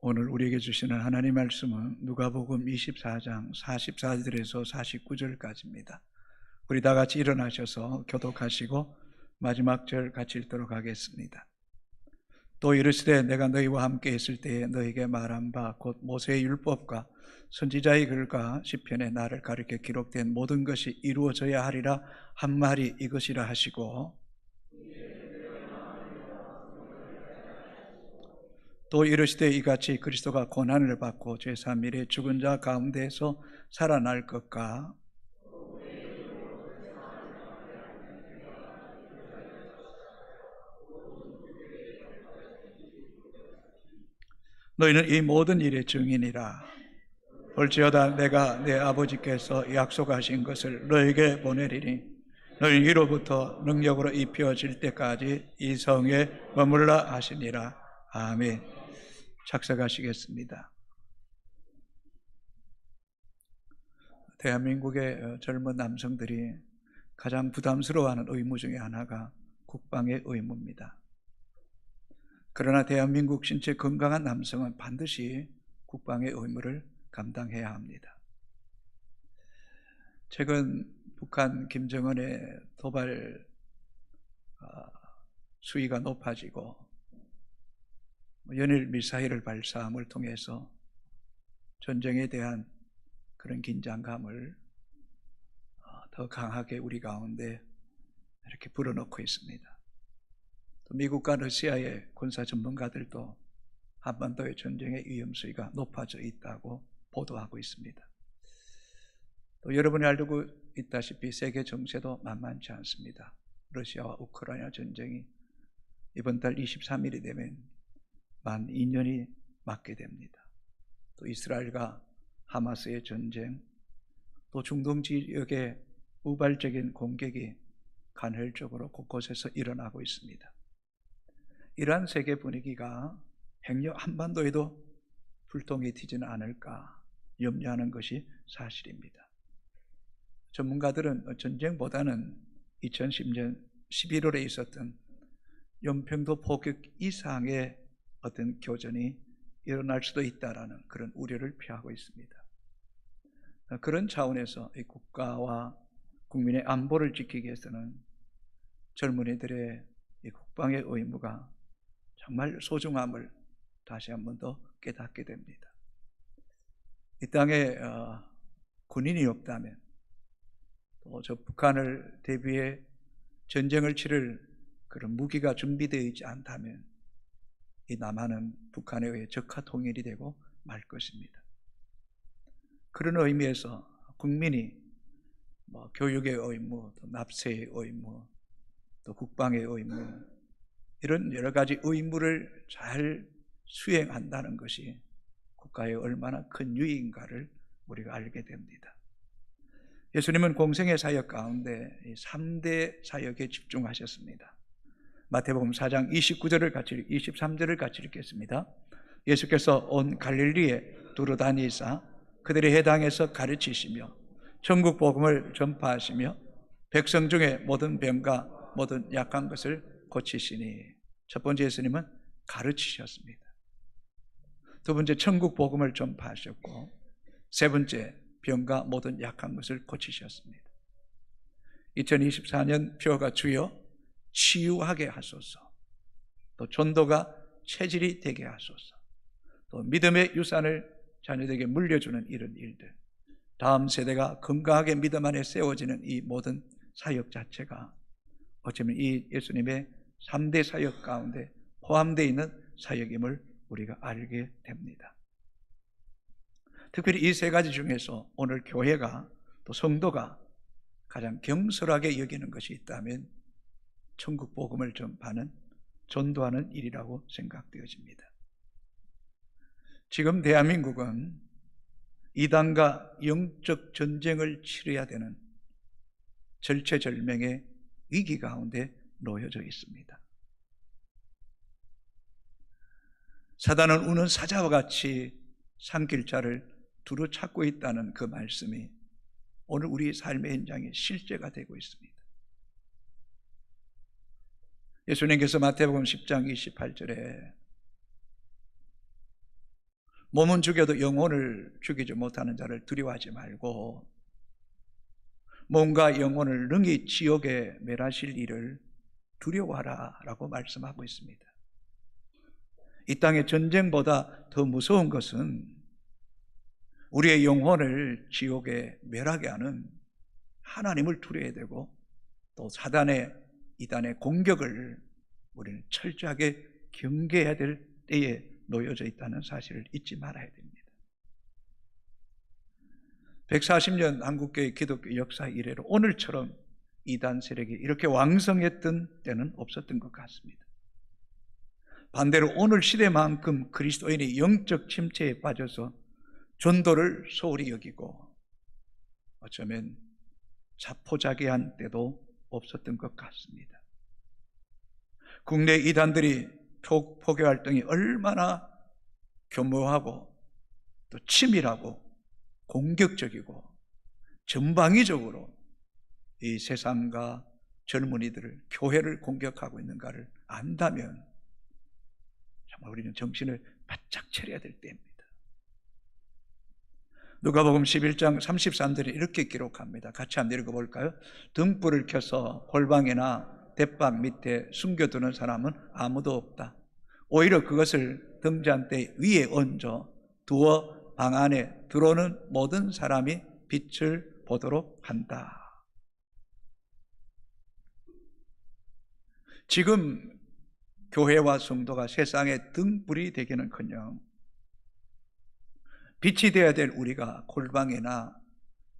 오늘 우리에게 주시는 하나님 말씀은 누가복음 24장 44절에서 49절까지입니다. 우리 다 같이 일어나셔서 교독하시고 마지막 절 같이 읽도록 하겠습니다. 또 이르시되 내가 너희와 함께 있을 때에 너희에게 말한 바 곧 모세의 율법과 선지자의 글과 시편에 나를 가리켜 기록된 모든 것이 이루어져야 하리라 한 말이 이것이라 하시고, 또 이르시되 이같이 그리스도가 고난을 받고 제3일에 죽은 자 가운데에서 살아날 것과 너희는 이 모든 일의 증인이라. 볼지어다 내가 내 아버지께서 약속하신 것을 너에게 보내리니 너희는 이로부터 능력으로 입혀질 때까지 이 성에 머물라 하시니라. 아멘. 착석하시겠습니다. 대한민국의 젊은 남성들이 가장 부담스러워하는 의무 중에 하나가 국방의 의무입니다. 그러나 대한민국 신체 건강한 남성은 반드시 국방의 의무를 감당해야 합니다. 최근 북한 김정은의 도발 수위가 높아지고 연일 미사일을 발사함을 통해서 전쟁에 대한 그런 긴장감을 더 강하게 우리 가운데 이렇게 불어넣고 있습니다. 또 미국과 러시아의 군사 전문가들도 한반도의 전쟁의 위험수위가 높아져 있다고 보도하고 있습니다. 또 여러분이 알고 있다시피 세계 정세도 만만치 않습니다. 러시아와 우크라이나 전쟁이 이번 달 23일이 되면 만 2년이 맞게 됩니다. 또 이스라엘과 하마스의 전쟁, 또 중동 지역의 우발적인 공격이 간헐적으로 곳곳에서 일어나고 있습니다. 이러한 세계 분위기가 행여 한반도에도 불똥이 튀지는 않을까 염려하는 것이 사실입니다. 전문가들은 전쟁보다는 2010년 11월에 있었던 연평도 포격 이상의 어떤 교전이 일어날 수도 있다라는 그런 우려를 표하고 있습니다. 그런 차원에서 이 국가와 국민의 안보를 지키기 위해서는 젊은이들의 이 국방의 의무가 정말 소중함을 다시 한 번 더 깨닫게 됩니다. 이 땅에 군인이 없다면, 또 저 북한을 대비해 전쟁을 치를 그런 무기가 준비되어 있지 않다면 이 남한은 북한에 의해 적화 통일이 되고 말 것입니다. 그런 의미에서 국민이 교육의 의무, 또 납세의 의무, 또 국방의 의무, 이런 여러 가지 의무를 잘 수행한다는 것이 국가에 얼마나 큰 유익인가를 우리가 알게 됩니다. 예수님은 공생의 사역 가운데 3대 사역에 집중하셨습니다. 마태복음 4장 23절을 같이 읽겠습니다. 예수께서 온 갈릴리에 두루 다니사 그들의 회당에서 가르치시며 천국 복음을 전파하시며 백성 중에 모든 병과 모든 약한 것을 고치시니. 첫 번째, 예수님은 가르치셨습니다. 두 번째, 천국 복음을 전파하셨고, 세 번째, 병과 모든 약한 것을 고치셨습니다. 2024년 표어가 주여 치유하게 하소서, 또 전도가 체질이 되게 하소서, 또 믿음의 유산을 자녀들에게 물려주는 이런 일들, 다음 세대가 건강하게 믿음 안에 세워지는 이 모든 사역 자체가 어쩌면 이 예수님의 3대 사역 가운데 포함되어 있는 사역임을 우리가 알게 됩니다. 특별히 이 세 가지 중에서 오늘 교회가, 또 성도가 가장 경솔하게 여기는 것이 있다면 천국 복음을 전파하는, 전도하는 일이라고 생각되어집니다. 지금 대한민국은 이단과 영적 전쟁을 치러야 되는 절체절명의 위기 가운데 놓여져 있습니다. 사단은 우는 사자와 같이 산길자를 두루 찾고 있다는 그 말씀이 오늘 우리 삶의 현장에 실제가 되고 있습니다. 예수님께서 마태복음 10장 28절에 몸은 죽여도 영혼을 죽이지 못하는 자를 두려워하지 말고 몸과 영혼을 능히 지옥에 멸하실 일을 두려워하라 라고 말씀하고 있습니다. 이 땅의 전쟁보다 더 무서운 것은 우리의 영혼을 지옥에 멸하게 하는 하나님을 두려워야 되고 또 사단의 이단의 공격을 우리는 철저하게 경계해야 될 때에 놓여져 있다는 사실을 잊지 말아야 됩니다. 140년 한국교회 기독교 역사 이래로 오늘처럼 이단 세력이 이렇게 왕성했던 때는 없었던 것 같습니다. 반대로 오늘 시대만큼 그리스도인이 영적 침체에 빠져서 전도를 소홀히 여기고 어쩌면 자포자기한 때도 없었던 것 같습니다. 국내 이단들이 포교 활동이 얼마나 교묘하고 또 치밀하고 공격적이고 전방위적으로 이 세상과 젊은이들을, 교회를 공격하고 있는가를 안다면 정말 우리는 정신을 바짝 차려야 될 때입니다. 누가복음 11장 33절에 이렇게 기록합니다. 같이 한번 읽어볼까요? 등불을 켜서 골방이나 돛박 밑에 숨겨두는 사람은 아무도 없다. 오히려 그것을 등잔대 위에 얹어 두어 방 안에 들어오는 모든 사람이 빛을 보도록 한다. 지금 교회와 성도가 세상의 등불이 되기는커녕 빛이 되어야 될 우리가 골방이나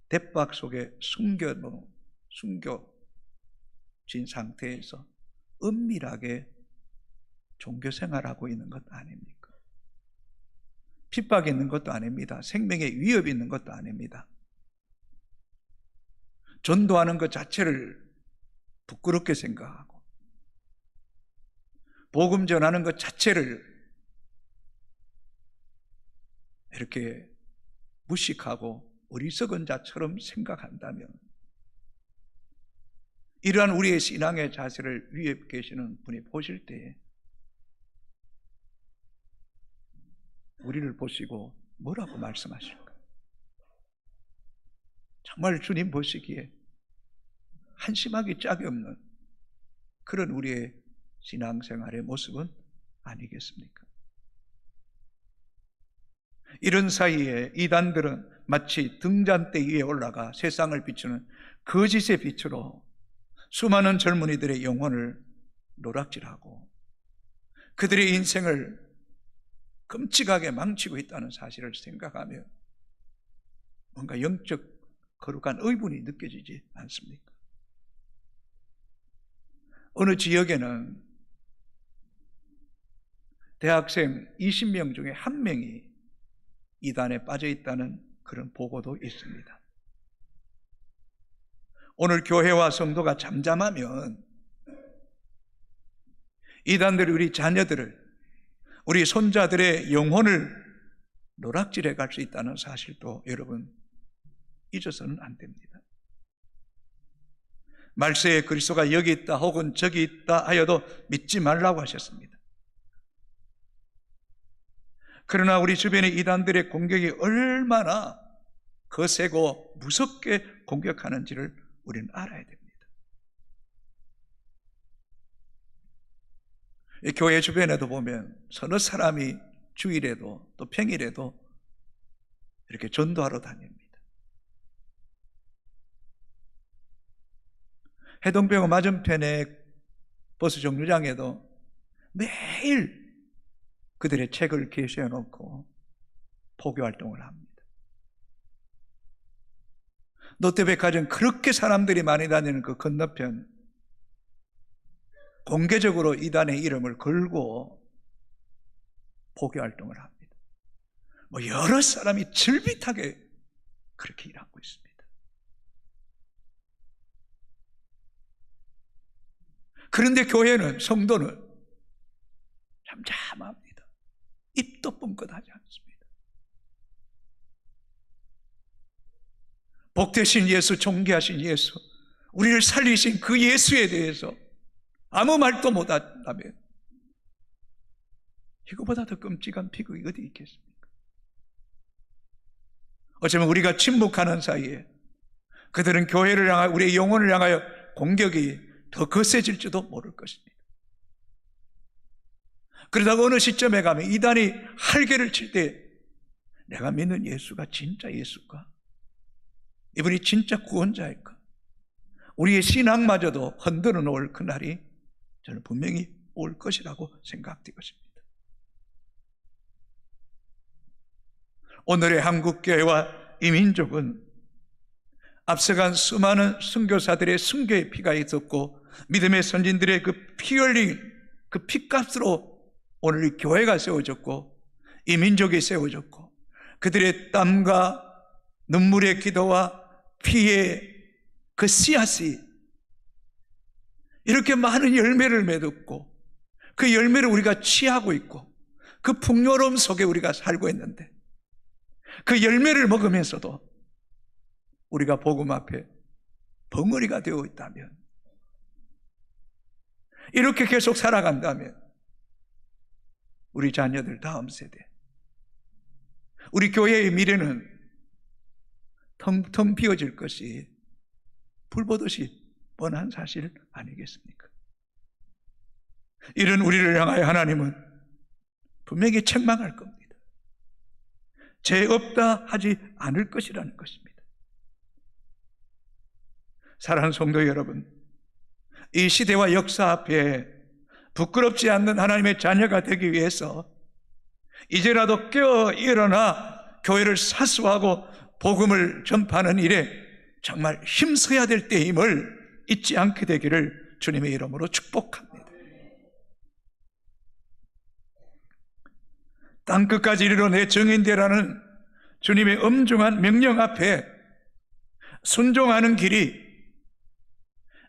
돛박 속에 숨겨진 상태에서 은밀하게 종교생활하고 있는 것 아닙니까? 핍박이 있는 것도 아닙니다. 생명에 위협이 있는 것도 아닙니다. 전도하는 것 자체를 부끄럽게 생각하고 복음 전하는 것 자체를 이렇게 무식하고 어리석은 자처럼 생각한다면 이러한 우리의 신앙의 자세를 위에 계시는 분이 보실 때 우리를 보시고 뭐라고 말씀하실까? 정말 주님 보시기에 한심하기 짝이 없는 그런 우리의 신앙생활의 모습은 아니겠습니까? 이런 사이에 이단들은 마치 등잔대 위에 올라가 세상을 비추는 거짓의 빛으로 수많은 젊은이들의 영혼을 노락질하고 그들의 인생을 끔찍하게 망치고 있다는 사실을 생각하며 뭔가 영적 거룩한 의문이 느껴지지 않습니까? 어느 지역에는 대학생 20명 중에 1명이 이단에 빠져 있다는 그런 보고도 있습니다. 오늘 교회와 성도가 잠잠하면 이단들이 우리 자녀들을, 우리 손자들의 영혼을 노락질해 갈 수 있다는 사실도 여러분 잊어서는 안 됩니다. 말세에 그리스도가 여기 있다 혹은 저기 있다 하여도 믿지 말라고 하셨습니다. 그러나 우리 주변의 이단들의 공격이 얼마나 거세고 무섭게 공격하는지를 우리는 알아야 됩니다. 이 교회 주변에도 보면 서너 사람이 주일에도 또 평일에도 이렇게 전도하러 다닙니다. 해동병원 맞은편에 버스 정류장에도 매일 그들의 책을 게시해 놓고 포교 활동을 합니다. 롯데백화점 그렇게 사람들이 많이 다니는 그 건너편 공개적으로 이단의 이름을 걸고 포교 활동을 합니다. 여러 사람이 질빗하게 그렇게 일하고 있습니다. 그런데 교회는, 성도는 잠잠합니다. 입도 뻥끗하지 않습니다. 복되신 예수, 존귀하신 예수, 우리를 살리신 그 예수에 대해서 아무 말도 못한다면 이거보다 더 끔찍한 비극이 어디 있겠습니까? 어쩌면 우리가 침묵하는 사이에 그들은 교회를 향하여, 우리의 영혼을 향하여 공격이 더 거세질지도 모를 것입니다. 그러다가 어느 시점에 가면 이단이 할개를 칠 때 내가 믿는 예수가 진짜 예수일까? 이분이 진짜 구원자일까? 우리의 신앙마저도 흔들어 놓을 그날이 저는 분명히 올 것이라고 생각되었습니다. 오늘의 한국교회와 이 민족은 앞서간 수많은 선교사들의 순교의 피가 있었고 믿음의 선진들의 그 피 흘린 그 피값으로 오늘 이 교회가 세워졌고 이 민족이 세워졌고 그들의 땀과 눈물의 기도와 피의 그 씨앗이 이렇게 많은 열매를 맺었고 그 열매를 우리가 취하고 있고 그 풍요로움 속에 우리가 살고 있는데 그 열매를 먹으면서도 우리가 복음 앞에 벙어리가 되어 있다면, 이렇게 계속 살아간다면 우리 자녀들 다음 세대, 우리 교회의 미래는 텅텅 비어질 것이 불보듯이 뻔한 사실 아니겠습니까? 이런 우리를 향하여 하나님은 분명히 책망할 겁니다. 죄 없다 하지 않을 것이라는 것입니다. 사랑하는 성도 여러분, 이 시대와 역사 앞에 부끄럽지 않는 하나님의 자녀가 되기 위해서 이제라도 깨어 일어나 교회를 사수하고 복음을 전파하는 일에 정말 힘써야 될 때임을 잊지 않게 되기를 주님의 이름으로 축복합니다. 땅끝까지 이르러 내 증인되라는 주님의 엄중한 명령 앞에 순종하는 길이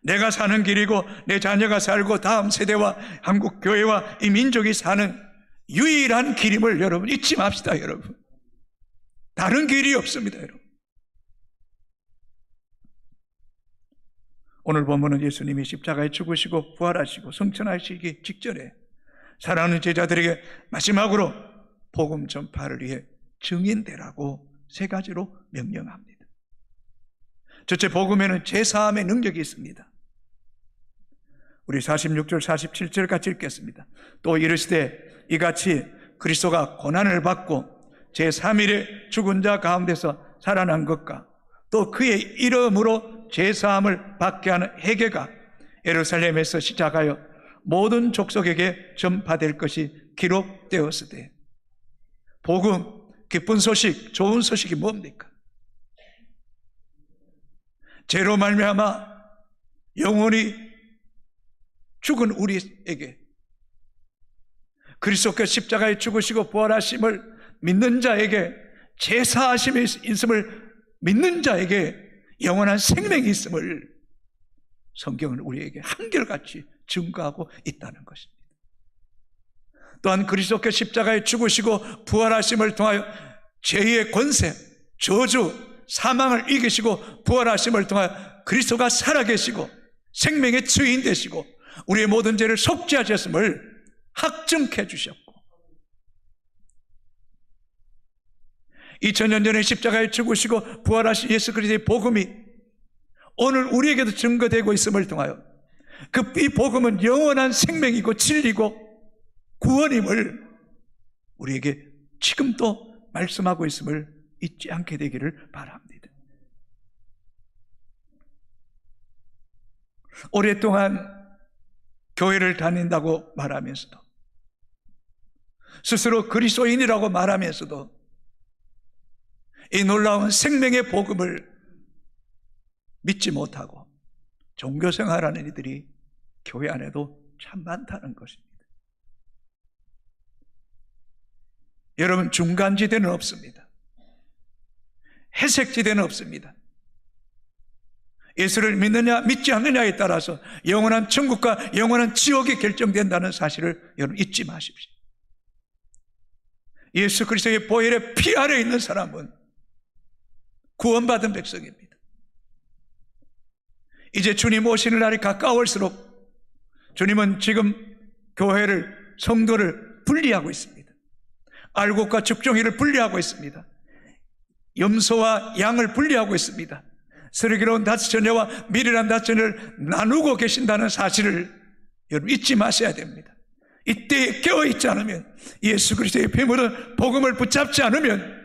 내가 사는 길이고 내 자녀가 살고 다음 세대와 한국 교회와 이 민족이 사는 유일한 길임을 여러분 잊지 맙시다. 여러분, 다른 길이 없습니다. 여러분, 오늘 본문은 예수님이 십자가에 죽으시고 부활하시고 성천하시기 직전에 사랑하는 제자들에게 마지막으로 복음 전파를 위해 증인되라고 세 가지로 명령합니다. 첫째, 복음에는 제사함의 능력이 있습니다. 우리 46절 47절 같이 읽겠습니다. 또 이르시되 이같이 그리스도가 고난을 받고 제3일에 죽은 자 가운데서 살아난 것과 또 그의 이름으로 제사함을 받게 하는 회개가 예루살렘에서 시작하여 모든 족속에게 전파될 것이 기록되었으되, 복음, 기쁜 소식, 좋은 소식이 뭡니까? 죄로 말미암아 영원히 죽은 우리에게 그리스도께서 십자가에 죽으시고 부활하심을 믿는 자에게, 제사하심이 있음을 믿는 자에게 영원한 생명이 있음을 성경은 우리에게 한결같이 증거하고 있다는 것입니다. 또한 그리스도께서 십자가에 죽으시고 부활하심을 통하여 죄의 권세, 저주, 사망을 이기시고 부활하심을 통하여 그리스도가 살아계시고 생명의 주인 되시고 우리의 모든 죄를 속죄하셨음을 확증해 주셨고, 2000년 전에 십자가에 죽으시고 부활하신 예수 그리스도의 복음이 오늘 우리에게도 증거되고 있음을 통하여 이 복음은 영원한 생명이고 진리고 구원임을 우리에게 지금도 말씀하고 있음을 잊지 않게 되기를 바랍니다. 오랫동안 교회를 다닌다고 말하면서도, 스스로 그리스도인이라고 말하면서도 이 놀라운 생명의 복음을 믿지 못하고 종교생활하는 이들이 교회 안에도 참 많다는 것입니다. 여러분, 중간지대는 없습니다. 해색지대는 없습니다. 예수를 믿느냐 믿지 않느냐에 따라서 영원한 천국과 영원한 지옥이 결정된다는 사실을 여러분 잊지 마십시오. 예수 그리스도의 보혈의 피 아래 있는 사람은 구원받은 백성입니다. 이제 주님 오시는 날이 가까울수록 주님은 지금 교회를, 성도를 분리하고 있습니다. 알곡과 죽종이를 분리하고 있습니다. 염소와 양을 분리하고 있습니다. 슬기로운 다스처녀와 미련한 다스처녀를 나누고 계신다는 사실을 여러분 잊지 마셔야 됩니다. 이때에 깨어있지 않으면, 예수 그리스도의 피물은 복음을 붙잡지 않으면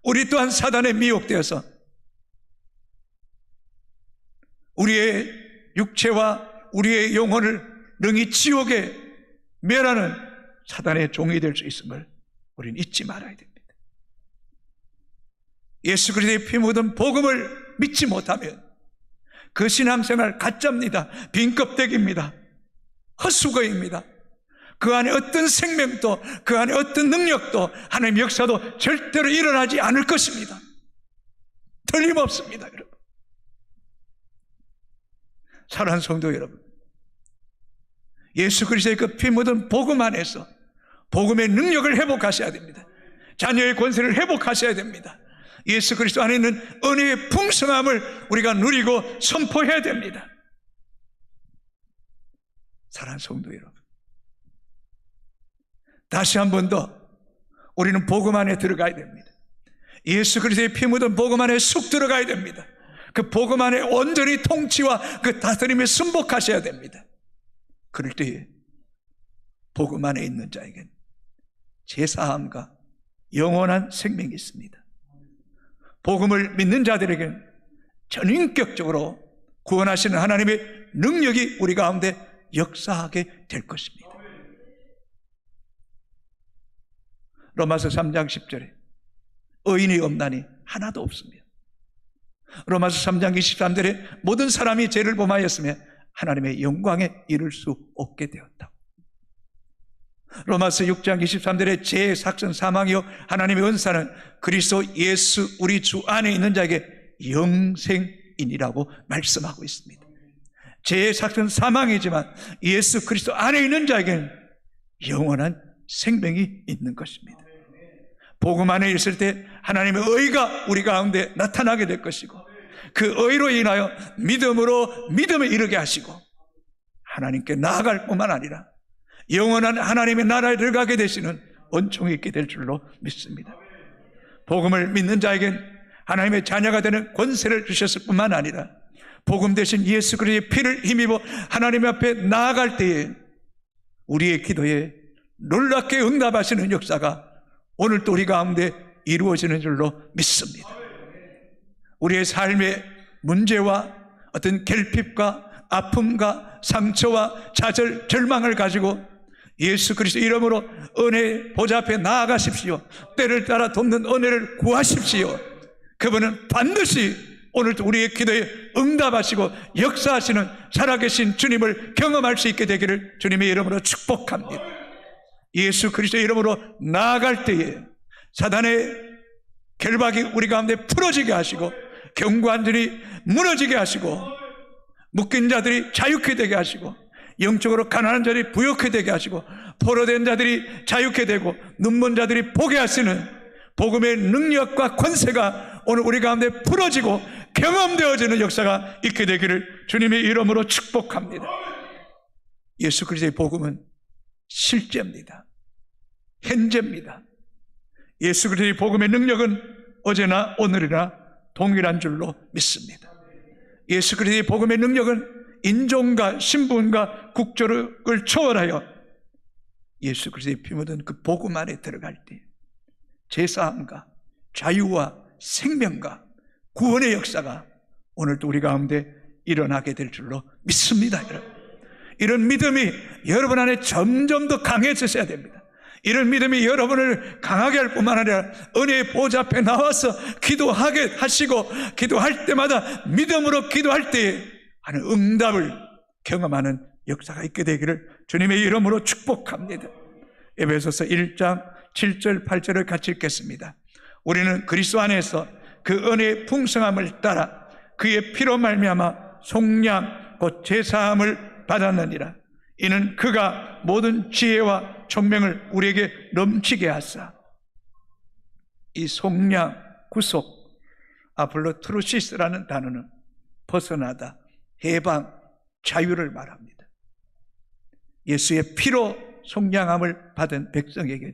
우리 또한 사단에 미혹되어서 우리의 육체와 우리의 영혼을 능히 지옥에 멸하는 사단의 종이 될 수 있음을 우리는 잊지 말아야 됩니다. 예수 그리스도의 피 묻은 복음을 믿지 못하면 그 신앙생활 가짜입니다. 빈 껍데기입니다. 헛수고입니다. 그 안에 어떤 생명도, 그 안에 어떤 능력도, 하나님의 역사도 절대로 일어나지 않을 것입니다. 틀림없습니다, 여러분. 사랑하는 성도 여러분, 예수 그리스도의 그 피 묻은 복음 안에서 복음의 능력을 회복하셔야 됩니다. 자녀의 권세를 회복하셔야 됩니다. 예수 그리스도 안에 있는 은혜의 풍성함을 우리가 누리고 선포해야 됩니다. 사랑하는 성도 여러분, 다시 한 번 더 우리는 복음 안에 들어가야 됩니다. 예수 그리스도의 피 묻은 복음 안에 쑥 들어가야 됩니다. 그 복음 안에 온전히 통치와 그 다스림에 순복하셔야 됩니다. 그럴 때에 복음 안에 있는 자에겐 제사함과 영원한 생명이 있습니다. 복음을 믿는 자들에겐 전인격적으로 구원하시는 하나님의 능력이 우리 가운데 역사하게 될 것입니다. 로마서 3장 10절에 의인이 없나니 하나도 없습니다. 로마서 3장 23절에 모든 사람이 죄를 범하였으며 하나님의 영광에 이를 수 없게 되었다. 로마서 6장 23절에 죄의 삭선 사망이요 하나님의 은사는 그리스도 예수 우리 주 안에 있는 자에게 영생이니라고 말씀하고 있습니다. 죄의 삭선 사망이지만 예수 그리스도 안에 있는 자에게는 영원한 생명이 있는 것입니다. 복음 안에 있을 때 하나님의 의가 우리 가운데 나타나게 될 것이고, 그 의로 인하여 믿음으로 믿음에 이르게 하시고 하나님께 나아갈 뿐만 아니라 영원한 하나님의 나라에 들어가게 되시는 은총이 있게 될 줄로 믿습니다. 복음을 믿는 자에겐 하나님의 자녀가 되는 권세를 주셨을 뿐만 아니라 복음 대신 예수 그리스도의 피를 힘입어 하나님 앞에 나아갈 때에 우리의 기도에 놀랍게 응답하시는 역사가 오늘도 우리 가운데 이루어지는 줄로 믿습니다. 우리의 삶의 문제와 어떤 결핍과 아픔과 상처와 좌절, 절망을 가지고 예수 그리스도 이름으로 은혜 보좌 앞에 나아가십시오. 때를 따라 돕는 은혜를 구하십시오. 그분은 반드시 오늘도 우리의 기도에 응답하시고 역사하시는 살아계신 주님을 경험할 수 있게 되기를 주님의 이름으로 축복합니다. 예수 그리스도의 이름으로 나아갈 때에 사단의 결박이 우리 가운데 풀어지게 하시고 견고한 줄이 무너지게 하시고 묶인 자들이 자유케 되게 하시고 영적으로 가난한 자들이 부욕케 되게 하시고 포로된 자들이 자유케 되고 눈먼 자들이 보게 하시는 복음의 능력과 권세가 오늘 우리 가운데 풀어지고 경험되어지는 역사가 있게 되기를 주님의 이름으로 축복합니다. 예수 그리스도의 복음은 실제입니다. 현재입니다. 예수 그리스도의 복음의 능력은 어제나 오늘이나 동일한 줄로 믿습니다. 예수 그리스도의 복음의 능력은 인종과 신분과 국적을 초월하여 예수 그리스도의 피 묻은 그 복음 안에 들어갈 때 제사함과 자유와 생명과 구원의 역사가 오늘도 우리 가운데 일어나게 될 줄로 믿습니다. 여러분, 이런 믿음이 여러분 안에 점점 더 강해지셔야 됩니다. 이런 믿음이 여러분을 강하게 할 뿐만 아니라 은혜의 보좌 앞에 나와서 기도하게 하시고 기도할 때마다 믿음으로 기도할 때에 하는 응답을 경험하는 역사가 있게 되기를 주님의 이름으로 축복합니다. 에베소서 1장 7절 8절을 같이 읽겠습니다. 우리는 그리스도 안에서 그 은혜의 풍성함을 따라 그의 피로 말미암아 속량 곧 제사함을 받았느니라. 이는 그가 모든 지혜와 총명을 우리에게 넘치게 하사. 이 속량, 구속, 아폴로트루시스라는 단어는 벗어나다, 해방, 자유를 말합니다. 예수의 피로 속량함을 받은 백성에게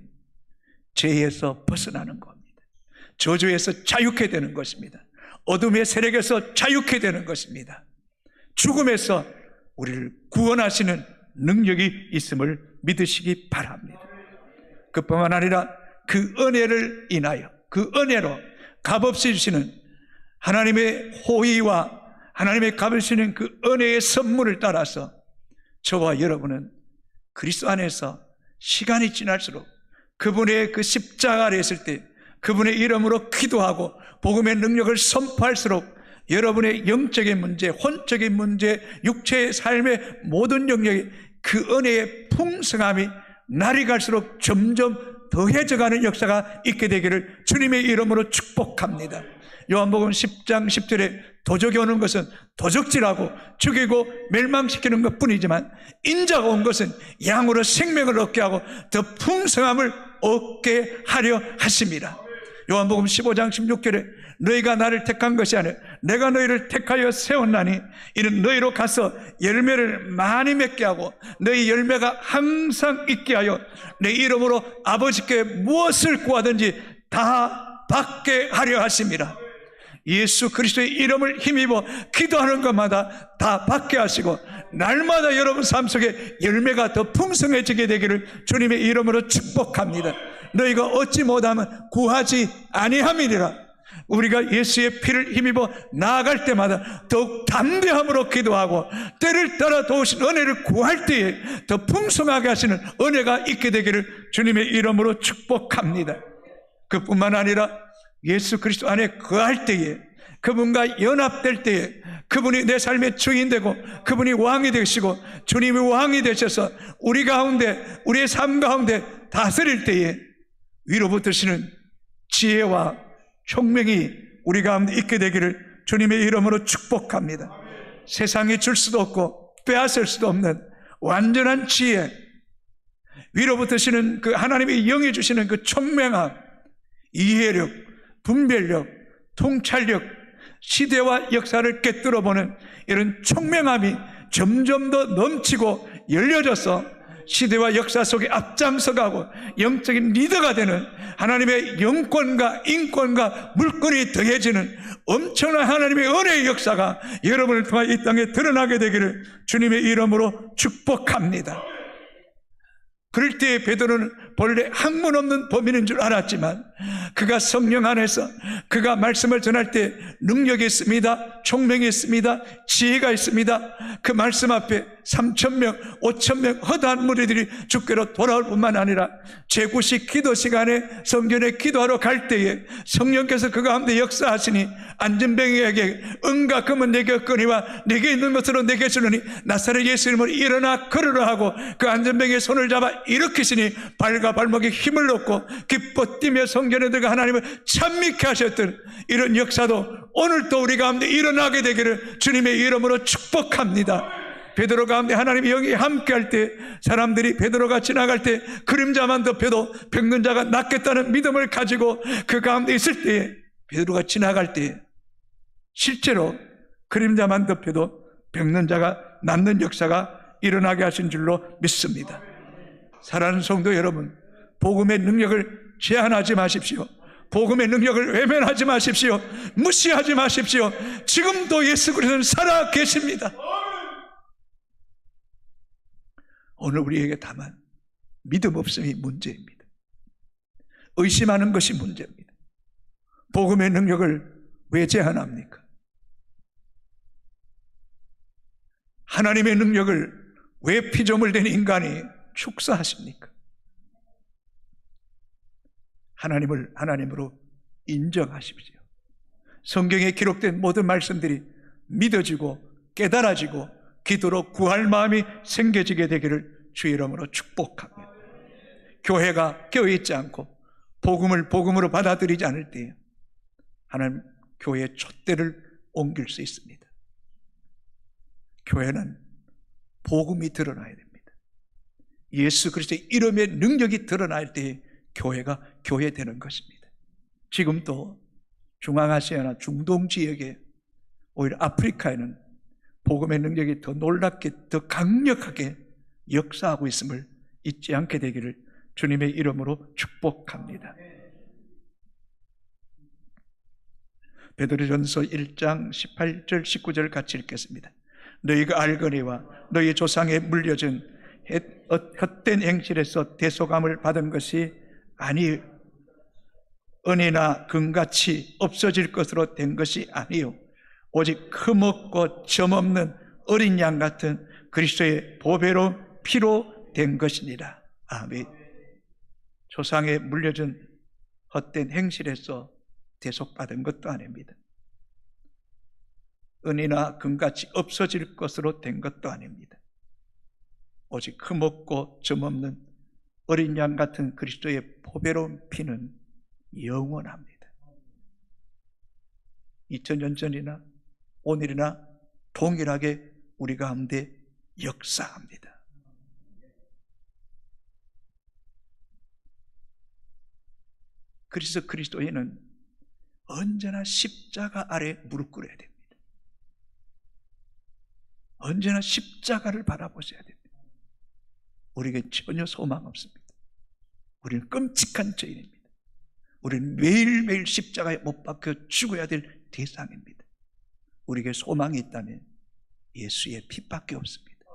죄에서 벗어나는 겁니다. 저주에서 자유케 되는 것입니다. 어둠의 세력에서 자유케 되는 것입니다. 죽음에서 우리를 구원하시는 능력이 있음을 믿으시기 바랍니다. 그뿐만 아니라 그 은혜를 인하여, 그 은혜로 값없이 주시는 하나님의 호의와 하나님의 값없이는 그 은혜의 선물을 따라서 저와 여러분은 그리스도 안에서 시간이 지날수록 그분의 그 십자가 아래 있을 때 그분의 이름으로 기도하고 복음의 능력을 선포할수록 여러분의 영적인 문제, 혼적인 문제, 육체의 삶의 모든 영역이 그 은혜의 풍성함이 날이 갈수록 점점 더해져가는 역사가 있게 되기를 주님의 이름으로 축복합니다. 요한복음 10장 10절에 도적이 오는 것은 도적질하고 죽이고 멸망시키는 것뿐이지만 인자가 온 것은 양으로 생명을 얻게 하고 더 풍성함을 얻게 하려 하십니다. 요한복음 15장 16절에 너희가 나를 택한 것이 아니라 내가 너희를 택하여 세웠나니 이는 너희로 가서 열매를 많이 맺게 하고 너희 열매가 항상 있게 하여 내 이름으로 아버지께 무엇을 구하든지 다 받게 하려 하십니다. 예수 그리스도의 이름을 힘입어 기도하는 것마다 다 받게 하시고 날마다 여러분 삶 속에 열매가 더 풍성해지게 되기를 주님의 이름으로 축복합니다. 너희가 얻지 못하면 구하지 아니함이니라. 우리가 예수의 피를 힘입어 나아갈 때마다 더욱 담대함으로 기도하고 때를 따라 도우신 은혜를 구할 때에 더 풍성하게 하시는 은혜가 있게 되기를 주님의 이름으로 축복합니다. 그뿐만 아니라 예수 그리스도 안에 거할 때에 그분과 연합될 때에 그분이 내 삶의 주인 되고 그분이 왕이 되시고 주님이 왕이 되셔서 우리 가운데 우리의 삶 가운데 다스릴 때에 위로부터 시는 지혜와 총명이 우리 가운데 있게 되기를 주님의 이름으로 축복합니다. 세상이 줄 수도 없고 빼앗을 수도 없는 완전한 지혜, 위로부터 시는 그 하나님의 영이 주시는 그 총명함, 이해력, 분별력, 통찰력, 시대와 역사를 꿰뚫어보는 이런 총명함이 점점 더 넘치고 열려져서 시대와 역사 속에 앞장서가고 영적인 리더가 되는 하나님의 영권과 인권과 물권이 더해지는 엄청난 하나님의 은혜의 역사가 여러분을 통해 이 땅에 드러나게 되기를 주님의 이름으로 축복합니다. 그럴 때에 베드로는 본래 학문 없는 범인인 줄 알았지만 그가 성령 안에서 그가 말씀을 전할 때 능력이 있습니다. 총명이 있습니다. 지혜가 있습니다. 그 말씀 앞에 3,000명, 5,000명 허다한 무리들이 주께로 돌아올 뿐만 아니라 제9시 기도 시간에 성전에 기도하러 갈 때에 성령께서 그 가운데 역사하시니 안전병에게 은과 금은 내게 없거니와 내게 있는 것으로 내게 주느니 나사렛 예수 이름으로 일어나 걸으라 하고 그 안전병의 손을 잡아 일으키시니 발과 발목에 힘을 얻고 기뻐 뛰며 성전에 들어가 하나님을 찬미케 하셨던 이런 역사도 오늘도 우리 가운데 일어나게 되기를 주님의 이름으로 축복합니다. 베드로 가운데 하나님의 영이 함께할 때 사람들이 베드로가 지나갈 때 그림자만 덮여도 병든 자가 낫겠다는 믿음을 가지고 그 가운데 있을 때에 베드로가 지나갈 때 실제로 그림자만 덮여도 병든 자가 낫는 역사가 일어나게 하신 줄로 믿습니다. 사랑하는 성도 여러분, 복음의 능력을 제한하지 마십시오. 복음의 능력을 외면하지 마십시오. 무시하지 마십시오. 지금도 예수 그리스도는 살아 계십니다. 오늘 우리에게 다만 믿음 없음이 문제입니다. 의심하는 것이 문제입니다. 복음의 능력을 왜 제한합니까? 하나님의 능력을 왜 피조물 된 인간이 축사하십니까? 하나님을 하나님으로 인정하십시오. 성경에 기록된 모든 말씀들이 믿어지고 깨달아지고 기도로 구할 마음이 생겨지게 되기를 주의 이름으로 축복합니다. 교회가 깨어있지 않고 복음을 복음으로 받아들이지 않을 때에 하나님 교회의 촛대를 옮길 수 있습니다. 교회는 복음이 드러나야 됩니다. 예수 그리스도의 이름의 능력이 드러날 때에 교회가 교회되는 것입니다. 지금도 중앙아시아나 중동 지역에 오히려 아프리카에는 복음의 능력이 더 놀랍게 더 강력하게 역사하고 있음을 잊지 않게 되기를 주님의 이름으로 축복합니다. 베드로전서 1장 18절 19절 같이 읽겠습니다. 너희가 알거니와 너희 조상에 물려준 헛된 행실에서 대속함을 받은 것이 아니 은이나 금같이 없어질 것으로 된 것이 아니요 오직 흠없고 점없는 어린 양 같은 그리스도의 보배로운 피로 된 것이니라. 아멘. 조상에 물려준 헛된 행실에서 대속받은 것도 아닙니다. 은이나 금같이 없어질 것으로 된 것도 아닙니다. 오직 흠없고 점없는 어린 양 같은 그리스도의 보배로운 피는 영원합니다. 2000년 전이나 오늘이나 동일하게 우리 가운데 역사합니다. 그래서 그리스도인은 언제나 십자가 아래 무릎 꿇어야 됩니다. 언제나 십자가를 바라보셔야 됩니다. 우리에게 전혀 소망 없습니다. 우리는 끔찍한 죄인입니다. 우리는 매일매일 십자가에 못 박혀 죽어야 될 대상입니다. 우리에게 소망이 있다면 예수의 피밖에 없습니다.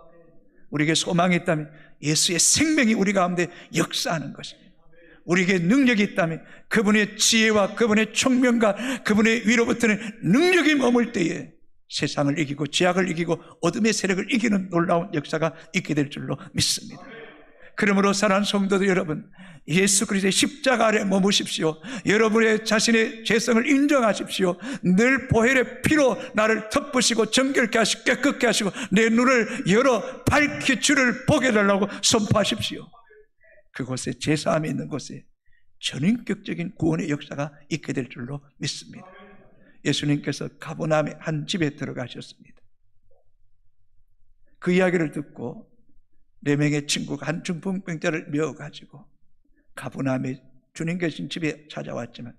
우리에게 소망이 있다면 예수의 생명이 우리 가운데 역사하는 것입니다. 우리에게 능력이 있다면 그분의 지혜와 그분의 총명과 그분의 위로부터는 능력이 머물 때에 세상을 이기고 죄악을 이기고 어둠의 세력을 이기는 놀라운 역사가 있게 될 줄로 믿습니다. 그러므로 사랑하는 성도들 여러분, 예수 그리스도의 십자가 아래 머무십시오. 여러분의 자신의 죄성을 인정하십시오. 늘 보혈의 피로 나를 덮으시고 정결케 하시고 깨끗게 하시고 내 눈을 열어 밝히 주를 보게 해달라고 선포하십시오. 그곳에 제사함이 있는 곳에 전인격적인 구원의 역사가 있게 될 줄로 믿습니다. 예수님께서 가버나움의 한 집에 들어가셨습니다. 그 이야기를 듣고 4명의 친구가 한 중풍병자를 메어가지고 가버나움에 주님 계신 집에 찾아왔지만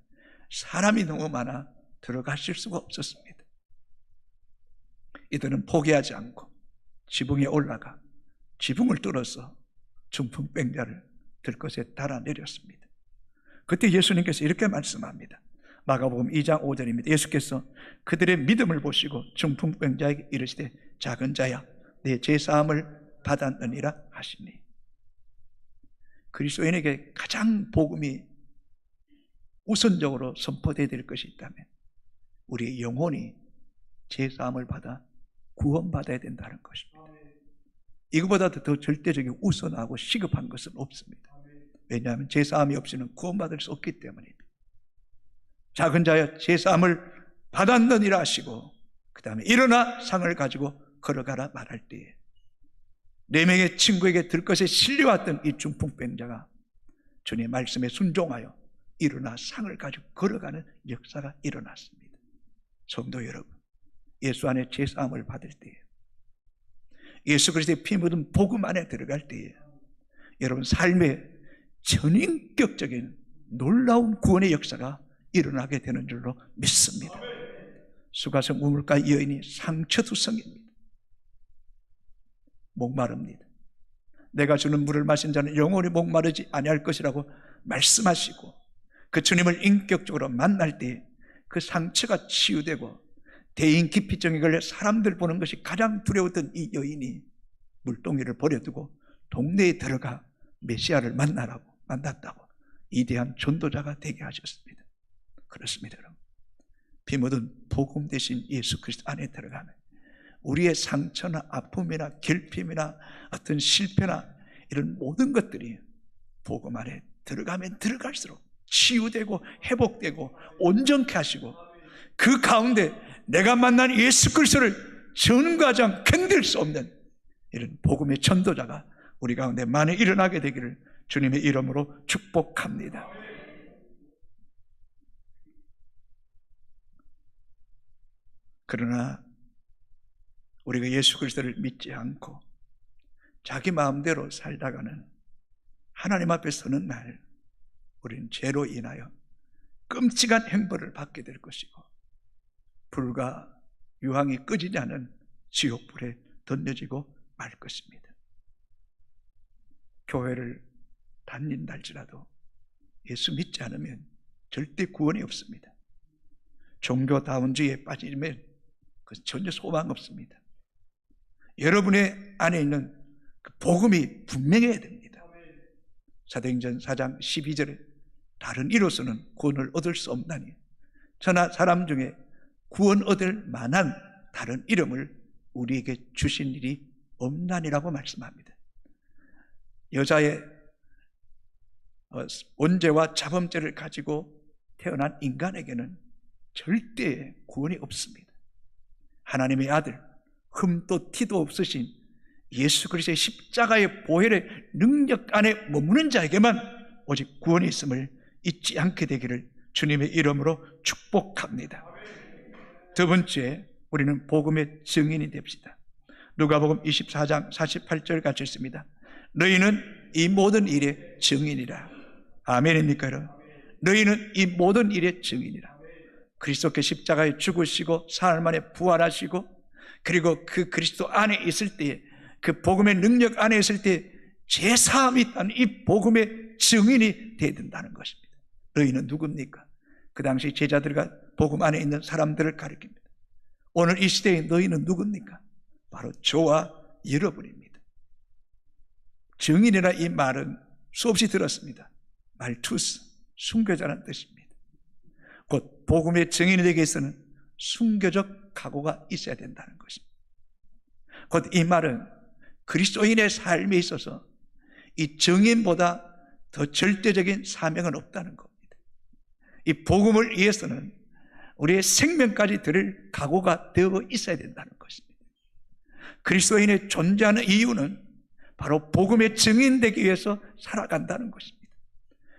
사람이 너무 많아 들어가실 수가 없었습니다. 이들은 포기하지 않고 지붕에 올라가 지붕을 뚫어서 중풍병자를 들것에 달아내렸습니다. 그때 예수님께서 이렇게 말씀합니다. 마가복음 2장 5절입니다. 예수께서 그들의 믿음을 보시고 중풍병자에게 이르시되 작은 자야 내 죄사함을 받았느니라 하시니, 그리스도인에게 가장 복음이 우선적으로 선포되어야 될 것이 있다면 우리의 영혼이 죄사함을 받아 구원받아야 된다는 것입니다. 이거보다 더 절대적이고 우선하고 시급한 것은 없습니다. 왜냐하면 죄사함이 없이는 구원받을 수 없기 때문입니다. 작은 자여 죄사함을 받았느니라 하시고 그 다음에 일어나 상을 가지고 걸어가라 말할 때에 4명의 친구에게 들것에 실려왔던 이 중풍병자가 주님의 말씀에 순종하여 일어나 상을 가지고 걸어가는 역사가 일어났습니다. 성도 여러분, 예수 안에 죄사함을 받을 때에 예수 그리스도의 피 묻은 복음 안에 들어갈 때에 여러분 삶에 전인격적인 놀라운 구원의 역사가 일어나게 되는 줄로 믿습니다. 수가성 우물가 여인이 상처투성입니다. 목마릅니다. 내가 주는 물을 마신 자는 영원히 목마르지 아니할 것이라고 말씀하시고 그 주님을 인격적으로 만날 때 그 상처가 치유되고 대인기피증에 걸려 사람들 보는 것이 가장 두려웠던 이 여인이 물동이를 버려두고 동네에 들어가 메시아를 만났다고 위대한 전도자가 되게 하셨습니다. 그렇습니다. 여러분, 피 묻은 복음 대신 예수 그리스도 안에 들어가면 우리의 상처나 아픔이나 결핍이나 어떤 실패나 이런 모든 것들이 복음 안에 들어가면 들어갈수록 치유되고 회복되고 온전케 하시고 그 가운데 내가 만난 예수 그리스도를 전과장 견딜 수 없는 이런 복음의 전도자가 우리 가운데 많이 일어나게 되기를 주님의 이름으로 축복합니다. 그러나 우리가 예수 그리스도를 믿지 않고 자기 마음대로 살다가는 하나님 앞에 서는 날 우리는 죄로 인하여 끔찍한 형벌을 받게 될 것이고 불과 유황이 끄지지 않은 지옥불에 던져지고 말 것입니다. 교회를 다닌다 할지라도 예수 믿지 않으면 절대 구원이 없습니다. 종교다운주의에 빠지면 전혀 소망 없습니다. 여러분의 안에 있는 그 복음이 분명해야 됩니다. 사도행전 4장 12절에 다른 이로서는 구원을 얻을 수 없나니 저나 사람 중에 구원 얻을 만한 다른 이름을 우리에게 주신 일이 없나니라고 말씀합니다. 여자의 원죄와 자범죄를 가지고 태어난 인간에게는 절대 구원이 없습니다. 하나님의 아들, 흠도 티도 없으신 예수 그리스도의 십자가의 보혈의 능력 안에 머무는 자에게만 오직 구원이 있음을 잊지 않게 되기를 주님의 이름으로 축복합니다. 두 번째, 우리는 복음의 증인이 됩시다. 누가복음 24장 48절 같이 있습니다. 너희는 이 모든 일의 증인이라. 아멘입니까 여러분? 너희는 이 모든 일의 증인이라. 그리스도께 십자가에 죽으시고 사흘 만에 부활하시고 그리고 그 그리스도 안에 있을 때에 그 복음의 능력 안에 있을 때 제사함이 있다는 이 복음의 증인이 되어야 된다는 것입니다. 너희는 누굽니까? 그 당시 제자들과 복음 안에 있는 사람들을 가리킵니다. 오늘 이 시대에 너희는 누굽니까? 바로 저와 여러분입니다. 증인이라 이 말은 수없이 들었습니다. 말투스, 순교자라는 뜻입니다. 곧 복음의 증인이 되기 위해서는 순교적 각오가 있어야 된다는 것입니다. 곧 이 말은 그리스도인의 삶에 있어서 이 증인보다 더 절대적인 사명은 없다는 겁니다. 이 복음을 위해서는 우리의 생명까지 드릴 각오가 되어 있어야 된다는 것입니다. 그리스도인의 존재하는 이유는 바로 복음의 증인되기 위해서 살아간다는 것입니다.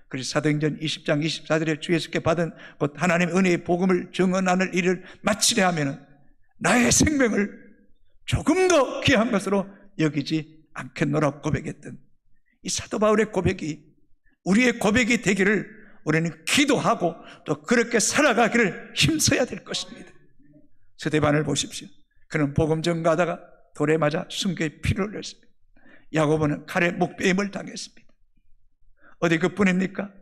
그래서 사도행전 20장 24절에 주 예수께 받은 곧 하나님의 은혜의 복음을 증언하는 일을 마치려 하면 나의 생명을 조금 더 귀한 것으로 여기지 않겠노라 고백했던 이 사도 바울의 고백이 우리의 고백이 되기를 우리는 기도하고 또 그렇게 살아가기를 힘써야 될 것입니다. 스데반을 보십시오. 그는 복음 전가하다가 돌에 맞아 순교의 피를 흘렸습니다. 야고보는 칼에 목베임을 당했습니다. 어디 그뿐입니까?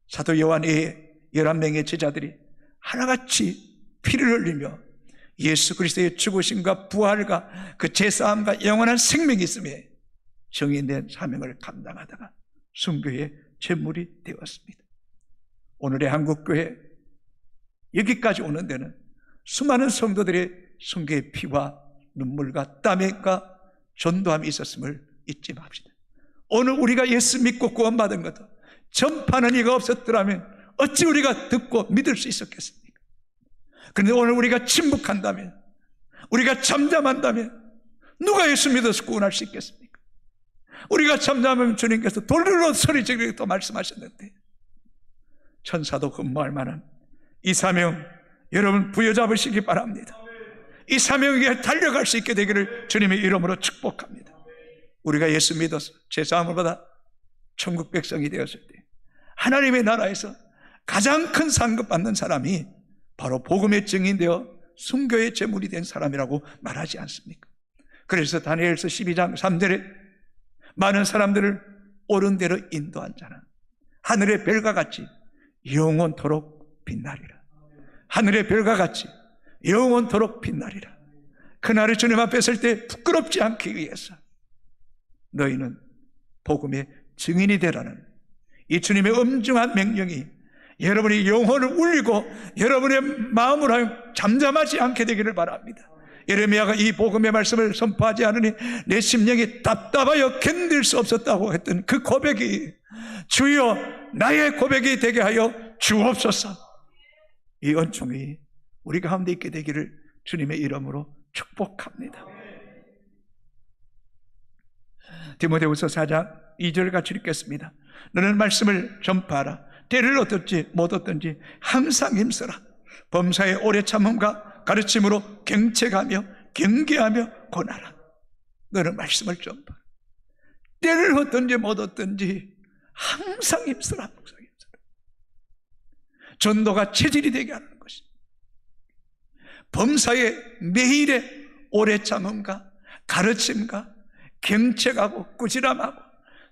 사도 요한의 11명의 제자들이 하나같이 피를 흘리며 예수 그리스도의 죽으심과 부활과 그 제사함과 영원한 생명이 있음에 정의된 사명을 감당하다가 순교의 제물이 되었습니다. 오늘의 한국교회 여기까지 오는 데는 수많은 성도들의 순교의 피와 눈물과 땀과 전도함이 있었음을 잊지 맙시다. 오늘 우리가 예수 믿고 구원받은 것도 전파하는 이가 없었더라면 어찌 우리가 듣고 믿을 수 있었겠습니까? 그런데 오늘 우리가 침묵한다면, 우리가 잠잠한다면 누가 예수 믿어서 구원할 수 있겠습니까? 우리가 잠잠하면 주님께서 돌로 소리 지르게 또 말씀하셨는데 천사도 근무할 만한 이 사명 여러분 부여잡으시기 바랍니다. 이 사명에 달려갈 수 있게 되기를 주님의 이름으로 축복합니다. 우리가 예수 믿어서 제사함을 받아 천국 백성이 되었을 때 하나님의 나라에서 가장 큰 상급 받는 사람이 바로 복음의 증인되어 순교의 제물이 된 사람이라고 말하지 않습니까? 그래서 다니엘서 12장 3절에 많은 사람들을 옳은 대로 인도한 자는 하늘의 별과 같이 영원토록 빛나리라. 하늘의 별과 같이 영원토록 빛나리라. 그날에 주님 앞에 설 때 부끄럽지 않기 위해서 너희는 복음의 증인이 되라는 이 주님의 엄중한 명령이 여러분이 영혼을 울리고 여러분의 마음을 하여 잠잠하지 않게 되기를 바랍니다. 예레미야가 이 복음의 말씀을 선포하지 않으니 내 심령이 답답하여 견딜 수 없었다고 했던 그 고백이 주여 나의 고백이 되게 하여 주옵소서. 이 은총이 우리 가운데 있게 되기를 주님의 이름으로 축복합니다. 디모데후서 4장 2절 같이 읽겠습니다. 너는 말씀을 전파하라. 때를 얻든지 못 얻든지 항상 힘쓰라. 범사의 오래 참음과 가르침으로 경책하며 경계하며 권하라. 너는 말씀을 전파하라. 때를 얻든지 못 얻든지 항상 힘쓰라. 항상 힘쓰라. 전도가 체질이 되게 하는 것입니다. 범사의 매일의 오래 참음과 가르침과 경책하고 꾸지람하고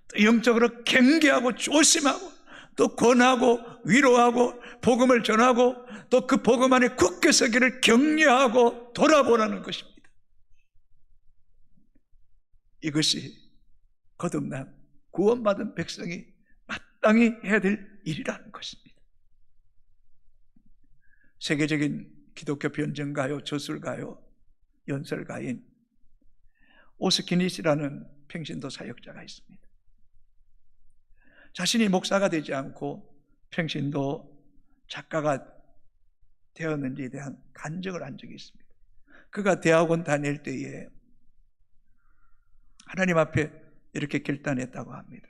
또 영적으로 경계하고 조심하고 또 권하고 위로하고 복음을 전하고 또 그 복음 안에 굳게 서기를 격려하고 돌아보라는 것입니다. 이것이 거듭난 구원받은 백성이 마땅히 해야 될 일이라는 것입니다. 세계적인 기독교 변증가요, 저술가요, 연설가인 오스키닛이라는 평신도 사역자가 있습니다. 자신이 목사가 되지 않고 평신도 작가가 되었는지에 대한 간증을 한 적이 있습니다. 그가 대학원 다닐 때에 하나님 앞에 이렇게 결단했다고 합니다.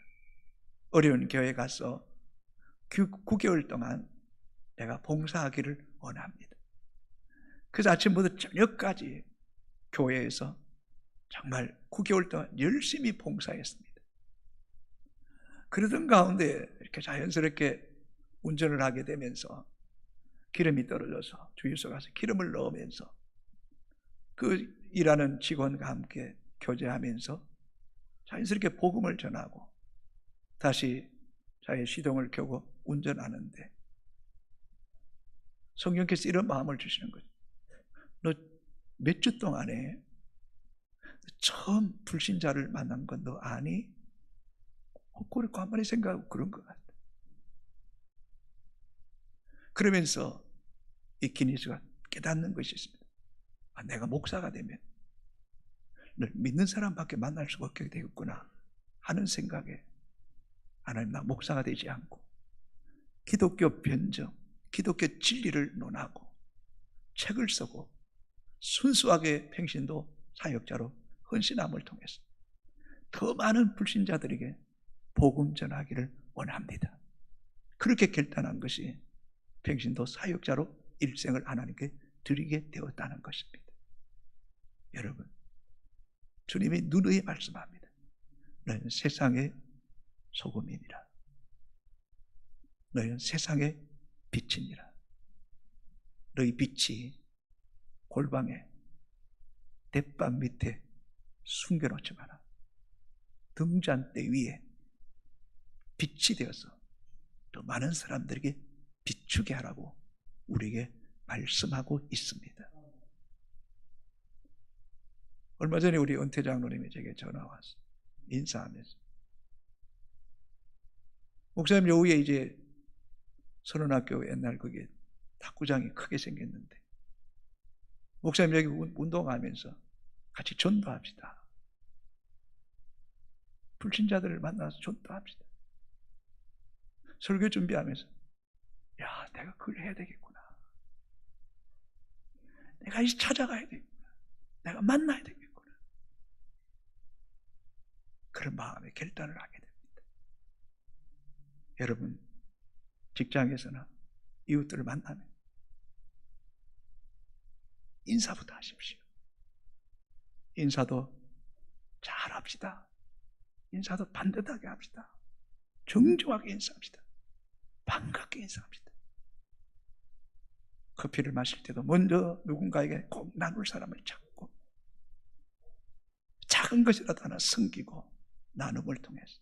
어려운 교회에 가서 9개월 동안 내가 봉사하기를 원합니다. 그래서 아침부터 저녁까지 교회에서 정말 9개월 동안 열심히 봉사했습니다. 그러던 가운데 이렇게 자연스럽게 운전을 하게 되면서 기름이 떨어져서 주유소 가서 기름을 넣으면서 그 일하는 직원과 함께 교제하면서 자연스럽게 복음을 전하고 다시 자기의 시동을 켜고 운전하는데 성령께서 이런 마음을 주시는 거죠. 너 몇 주 동안에 처음 불신자를 만난 건 너 아니? 그걸 가만히 생각하고 그런 것 같아. 그러면서 이 기니스가 깨닫는 것이 있습니다. 내가 목사가 되면 늘 믿는 사람밖에 만날 수가 없게 되겠구나 하는 생각에 하나님, 나 목사가 되지 않고 기독교 변증, 기독교 진리를 논하고 책을 쓰고 순수하게 평신도 사역자로 헌신함을 통해서 더 많은 불신자들에게 복음 전하기를 원합니다. 그렇게 결단한 것이 평신도 사역자로 일생을 하나님께 드리게 되었다는 것입니다. 여러분, 주님이 누누이 말씀합니다. 너희는 세상의 소금이니라. 너희는 세상의 빛이니라. 너희 빛이 골방에 대밤 밑에 숨겨놓지 마라. 등잔대 위에 빛이 되어서 더 많은 사람들에게 비추게 하라고 우리에게 말씀하고 있습니다. 얼마 전에 우리 은퇴 장로님이 제게 전화 왔어요. 인사하면서, 목사님, 요 위에 이제 선원학교 옛날 그게 탁구장이 크게 생겼는데 목사님 여기 운동하면서 같이 전도합시다. 불신자들을 만나서 전도합시다. 설교 준비하면서 야, 내가 그걸 해야 되겠구나. 내가 이제 찾아가야 되겠구나. 내가 만나야 되겠구나. 그런 마음에 결단을 하게 됩니다. 여러분, 직장에서나 이웃들을 만나면 인사부터 하십시오. 인사도 잘합시다. 인사도 반듯하게 합시다. 정중하게 인사합시다. 반갑게 인사합시다. 커피를 마실 때도 먼저 누군가에게 꼭 나눌 사람을 찾고 작은 것이라도 하나 섬기고 나눔을 통해서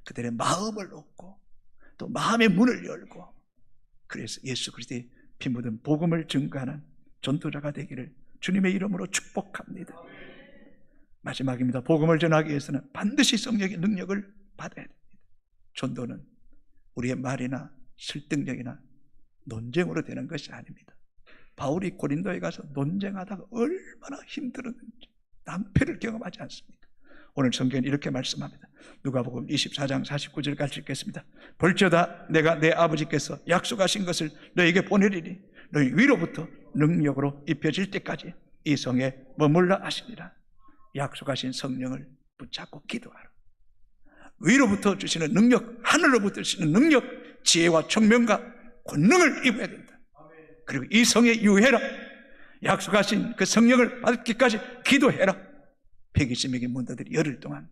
그들의 마음을 얻고 또 마음의 문을 열고, 그래서 예수 그리스도의 피 묻은 복음을 증거하는 전도자가 되기를 주님의 이름으로 축복합니다. 마지막입니다. 복음을 전하기 위해서는 반드시 성령의 능력을 받아야 됩니다. 전도는 우리의 말이나 설득력이나 논쟁으로 되는 것이 아닙니다. 바울이 고린도에 가서 논쟁하다가 얼마나 힘들었는지 낭패를 경험하지 않습니까? 오늘 성경은 이렇게 말씀합니다. 누가복음 24장 49절까지 읽겠습니다. 볼지어다 내가 내 아버지께서 약속하신 것을 너에게 보내리니 너희 위로부터 능력으로 입혀질 때까지 이 성에 머물라 하시니라. 약속하신 성령을 붙잡고 기도하라. 위로부터 주시는 능력, 하늘로부터 주시는 능력, 지혜와 총명과 권능을 입어야 된다. 그리고 이 성에 유해라. 약속하신 그 성령을 받기까지 기도해라. 120명의 문도들이 열흘 동안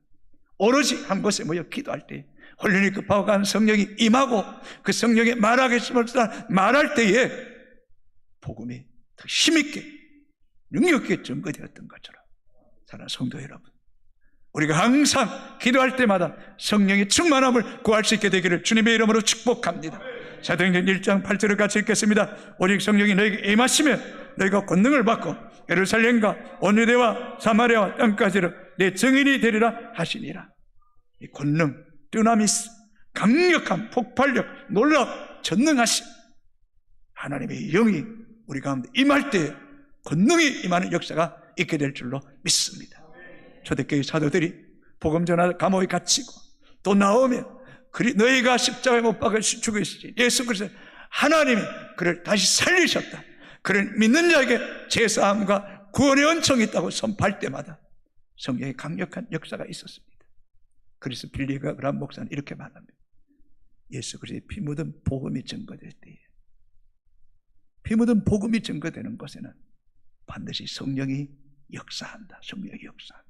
오로지 한 곳에 모여 기도할 때 혼련이 급하고 간 성령이 임하고 그 성령의 말하게 심을 말할 때에 복음이 더 힘있게 능력있게 증거되었던 것처럼, 사랑하는 성도 여러분, 우리가 항상 기도할 때마다 성령의 충만함을 구할 수 있게 되기를 주님의 이름으로 축복합니다. 사도행전 1장 8절을 같이 읽겠습니다. 오직 성령이 너에게 임하시면 너희가 권능을 받고 예루살렘과 온 유대와 사마리아와 땅까지로 내 증인이 되리라 하시니라. 이 권능, dynamis, 강력한 폭발력, 놀랍, 전능하심, 하나님의 영이 우리 가운데 임할 때 권능이 임하는 역사가 있게 될 줄로 믿습니다. 초대교회 사도들이 복음 전하다 감옥에 갇히고 또 나오면 너희가 십자가에 못 박아 죽으시지 예수 그리스도 하나님이 그를 다시 살리셨다, 그를 믿는 자에게 제사함과 구원의 은총이 있다고 선포할 때마다 성령의 강력한 역사가 있었습니다. 그래서 빌리가 그람 목사는 이렇게 말합니다. 예수 그리스도의 피 묻은 복음이 증거될 때에, 피 묻은 복음이 증거되는 것에는 반드시 성령이 역사한다. 성령이 역사한다.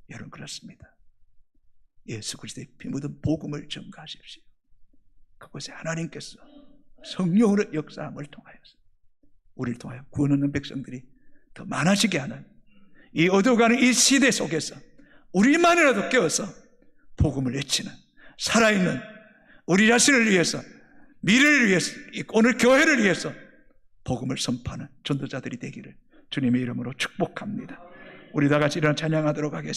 여러분, 그렇습니다. 예수 그리스도의 피 묻은 복음을 증거하십시오. 그곳에 하나님께서 성령으로 역사함을 통하여서 우리를 통하여 구원 얻는 백성들이 더 많아지게 하는 이 어두워가는 이 시대 속에서 우리만이라도 깨어서 복음을 외치는, 살아있는 우리 자신을 위해서, 미래를 위해서, 오늘 교회를 위해서 복음을 선포하는 전도자들이 되기를 주님의 이름으로 축복합니다. 우리 다 같이 일어나 찬양하도록 하겠습니다.